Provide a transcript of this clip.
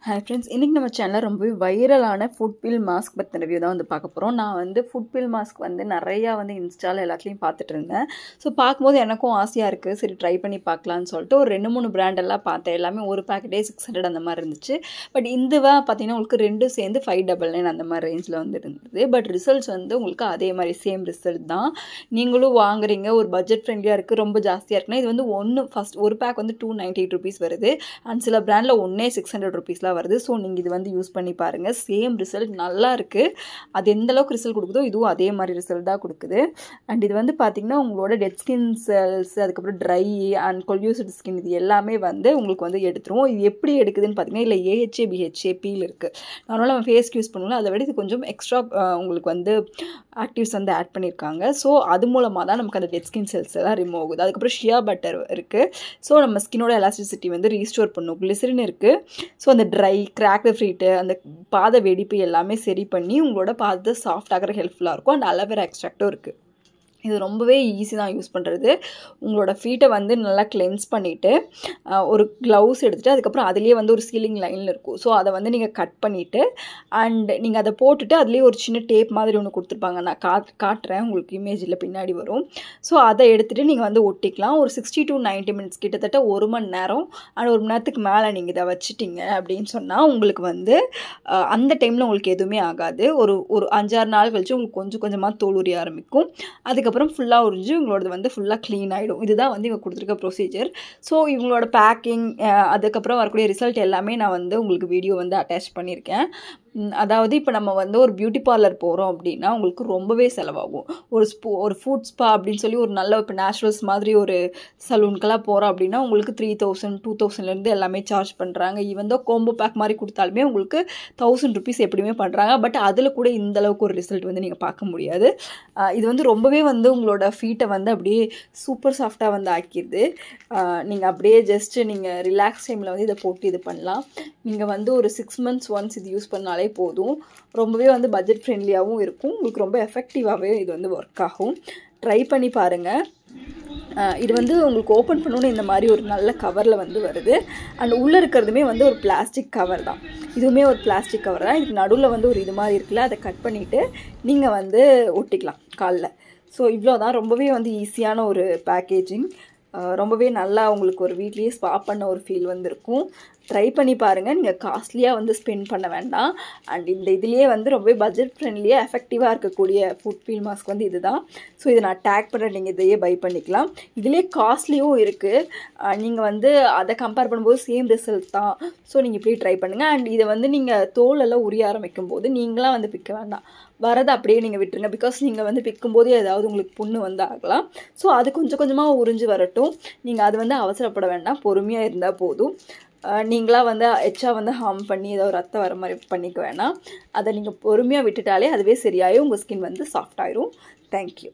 Hi friends, இன்றைக்கி நம்ம சேனலில் ரொம்பவே வைரலான ஃபுட் பில் மாஸ்க் பற்றின ரிவ்யூ தான் வந்து பார்க்க போகிறோம். நான் வந்து ஃபுட் பில் மாஸ்க் வந்து நிறையா வந்து இன்ஸ்டாவில் எல்லாத்துலேயும் பார்த்துட்டு இருந்தேன். ஸோ பார்க்கும்போது எனக்கும் ஆசையாக இருக்குது, சரி ட்ரை பண்ணி பார்க்கலான்னு சொல்லிட்டு ஒரு 2-3 பிராண்டெல்லாம் பார்த்தேன். எல்லாமே ஒரு பேக்கெட்டே 600 அந்த மாதிரி இருந்துச்சு. பட் இதுவாக பார்த்தீங்கன்னா உங்களுக்கு ரெண்டும் சேர்ந்து 599 அந்த மாதிரி ரேஞ்சில் வந்து இருந்தது. பட் ரிசல்ட்ஸ் வந்து உங்களுக்கு அதே மாதிரி சேம் ரிசல்ட் தான். நீங்களும் வாங்குறீங்க, ஒரு பட்ஜெட் ஃப்ரெண்ட்லியாக இருக்குது, ரொம்ப ஜாஸ்தியாக இருக்குன்னா இது வந்து ஃபஸ்ட் ஒரு பேக் வந்து 298 rupees வருது. அண்ட் சில பிராண்டில் ஒன்றே 600 rupeesலாம் வருது. ஸோ நீங்கள் இது வந்து யூஸ் பண்ணி பாருங்கள். சேம் ரிசல்ட் நல்லா இருக்குது. அது எந்த அளவுக்கு ரிசல்ட் கொடுக்குதோ இதுவும் அதே மாதிரி ரிசல்ட் தான் கொடுக்குது. அண்ட் இது வந்து பார்த்திங்கன்னா உங்களோட டெட் ஸ்கின் செல்ஸ், அதுக்கப்புறம் ட்ரை அண்ட் கொல்யூஸ்டு ஸ்கின், இது எல்லாமே வந்து உங்களுக்கு வந்து எடுத்துரும். இது எப்படி எடுக்குதுன்னு பார்த்தீங்கன்னா இல்லை AHA BHA பீல் இருக்குது. நார்மலாக நம்ம ஃபேஸ்க்கு யூஸ் பண்ணுவோம், அதை விட இது கொஞ்சம் எக்ஸ்ட்ரா உங்களுக்கு வந்து ஆக்டிவ்ஸ் வந்து ஆட் பண்ணியிருக்காங்க. ஸோ அது மூலமாக தான் நமக்கு அந்த டெட் ஸ்கின் செல்ஸ் எல்லாம் ரிமூவ் ஆகுது. அதுக்கப்புறம் ஷியா பட்டர் இருக்குது. ஸோ நம்ம ஸ்கினோட எலாஸ்டிசிட்டி வந்து ரீஸ்டோர் பண்ணும். கிளிசரின் இருக்குது. ஸோ அந்த ட்ரை கிராக்டு ஃப்ரீட்டு, அந்த பாத வெடிப்பு எல்லாமே சரி பண்ணி உங்களோட பாதத்தை சாஃப்ட் ஆகிற ஹெல்ப்ஃபுல்லாக இருக்கும். அண்ட் அலோவேரா எக்ஸ்ட்ராக்டும் இருக்குது. இது ரொம்பவே ஈஸி தான் யூஸ் பண்ணுறது. உங்களோட ஃபீட்டை வந்து நல்லா கிளென்ஸ் பண்ணிவிட்டு ஒரு க்ளவுஸ் எடுத்துகிட்டு அதுக்கப்புறம் அதுலேயே வந்து ஒரு சீலிங் லைனில் இருக்கும். ஸோ அதை வந்து நீங்கள் கட் பண்ணிவிட்டு அண்ட் நீங்கள் அதை போட்டுட்டு அதுலேயே ஒரு சின்ன டேப் மாதிரி ஒன்று கொடுத்துருப்பாங்க. நான் காட்டுறேன் உங்களுக்கு, இமேஜில் பின்னாடி வரும். ஸோ அதை எடுத்துகிட்டு நீங்கள் வந்து ஒட்டிக்கலாம். ஒரு 60 to 90 minutes கிட்டத்தட்ட 1 மணி நேரம் அண்ட் 1 மணி நேரத்துக்கு மேலே நீங்கள் இதை வச்சுட்டிங்க அப்படின்னு சொன்னால் உங்களுக்கு வந்து அந்த டைமில் உங்களுக்கு எதுவுமே ஆகாது. ஒரு 5-6 நாள் கழிச்சு உங்களுக்கு கொஞ்சம் கொஞ்சமாக தோல் உரிய ஆரம்பிக்கும். அதுக்கப்புறம் ஃபுல்லாக உறிஞ்சு உங்களோடது வந்து ஃபுல்லாக க்ளீன் ஆகிடும். இதுதான் வந்து இவங்க கொடுத்துருக்க ப்ரொசீஜர். ஸோ இவங்களோட பேக்கிங், அதுக்கப்புறம் வரக்கூடிய ரிசல்ட் எல்லாமே நான் வந்து உங்களுக்கு வீடியோ வந்து அட்டாச் பண்ணியிருக்கேன். அதாவது இப்போ நம்ம வந்து ஒரு பியூட்டி பார்லர் போகிறோம் அப்படின்னா உங்களுக்கு ரொம்பவே செலவாகும். ஒரு ஃபுட் ஸ்பா அப்படின்னு சொல்லி ஒரு நல்ல இப்போ நேச்சுரல்ஸ் மாதிரி ஒரு சலூனுக்கெல்லாம் போகிறோம் அப்படின்னா உங்களுக்கு 3000 2000 எல்லாமே சார்ஜ் பண்ணுறாங்க. ஈவன் தான் கோம்போ பேக் மாதிரி கொடுத்தாலுமே உங்களுக்கு 1000 rupees எப்படியுமே பண்ணுறாங்க. பட் அதில் கூட இந்த அளவுக்கு ஒரு ரிசல்ட் வந்து நீங்கள் பார்க்க முடியாது. இது வந்து ரொம்பவே வந்து உங்களோட ஃபீட்டை வந்து அப்படியே சூப்பர் சாஃப்டாக வந்து ஆக்கிடுது. நீங்கள் அப்படியே ஜஸ்ட்டு நீங்கள் ரிலாக்ஸ் டைமில் வந்து இதை போட்டு இது பண்ணலாம். நீங்கள் வந்து ஒரு 6 months ஒன்ஸ் இது யூஸ் பண்ணாலே போதும். ரொம்பவே வந்து பட்ஜெட் ஃப்ரெண்ட்லியாகவும் இருக்கும். உங்களுக்கு ரொம்ப எஃபெக்டிவாகவே இது வந்து ஒர்க் ஆகும். ட்ரை பண்ணி பாருங்கள். இது வந்து உங்களுக்கு ஓப்பன் பண்ணணுன்னு இந்த மாதிரி ஒரு நல்ல கவரில் வந்து வருது. அண்ட் உள்ளே இருக்கிறதுமே வந்து ஒரு பிளாஸ்டிக் கவர் தான். இதுவுமே ஒரு பிளாஸ்டிக் கவர் தான். இதுக்கு நடுவில் வந்து ஒரு இது மாதிரி இருக்குல்ல, அதை கட் பண்ணிவிட்டு நீங்கள் வந்து ஒட்டிக்கலாம் காலில். ஸோ இவ்வளோ தான். ரொம்பவே வந்து ஈஸியான ஒரு பேக்கேஜிங். ரொம்பவே நல்லா உங்களுக்கு ஒரு வீட்லேயே ஸ்பா பண்ண ஒரு ஃபீல் வந்து இருக்கும். ட்ரை பண்ணி பாருங்கள். நீங்கள் காஸ்ட்லியாக வந்து ஸ்பெண்ட் பண்ண வேண்டாம். அண்ட் இந்த இதுலேயே வந்து ரொம்பவே பட்ஜெட் ஃப்ரெண்ட்லியாக எஃபெக்டிவாக இருக்கக்கூடிய ஃபுட் பீல் மாஸ்க் வந்து இது தான். ஸோ இதை நான் டேக் பண்ணுறேன், நீங்கள் இதையே பை பண்ணிக்கலாம். இதுலேயே காஸ்ட்லியும் இருக்குது. நீங்கள் வந்து அதை கம்பேர் பண்ணும்போது சேம் ரிசல்ட் தான். ஸோ நீங்கள் இப்படியே ட்ரை பண்ணுங்கள். அண்ட் இதை வந்து நீங்கள் தோலெல்லாம் உரிய ஆரம்பிக்கும் போது நீங்களாம் வந்து பிக்க வேண்டாம், வரதை அப்படியே நீங்கள் விட்டுருங்க. பிகாஸ் நீங்கள் வந்து பிக்கும்போது ஏதாவது உங்களுக்கு புண்ணு வந்து ஆகலாம். ஸோ அது கொஞ்சம் கொஞ்சமாக உறிஞ்சு வரட்டும். நீங்கள் அது வந்து அவசரப்பட வேண்டாம், பொறுமையாக இருந்தால் போதும். நீங்களாக வந்து எச்சா வந்து ஹார்ம் பண்ணி ஏதோ ரத்தம் வர மாதிரி பண்ணிக்க வேணாம். அதை நீங்கள் பொறுமையாக விட்டுட்டாலே அதுவே சரியாயும் உங்கள் ஸ்கின் வந்து சாஃப்ட் ஆயிரும். தேங்க்யூ.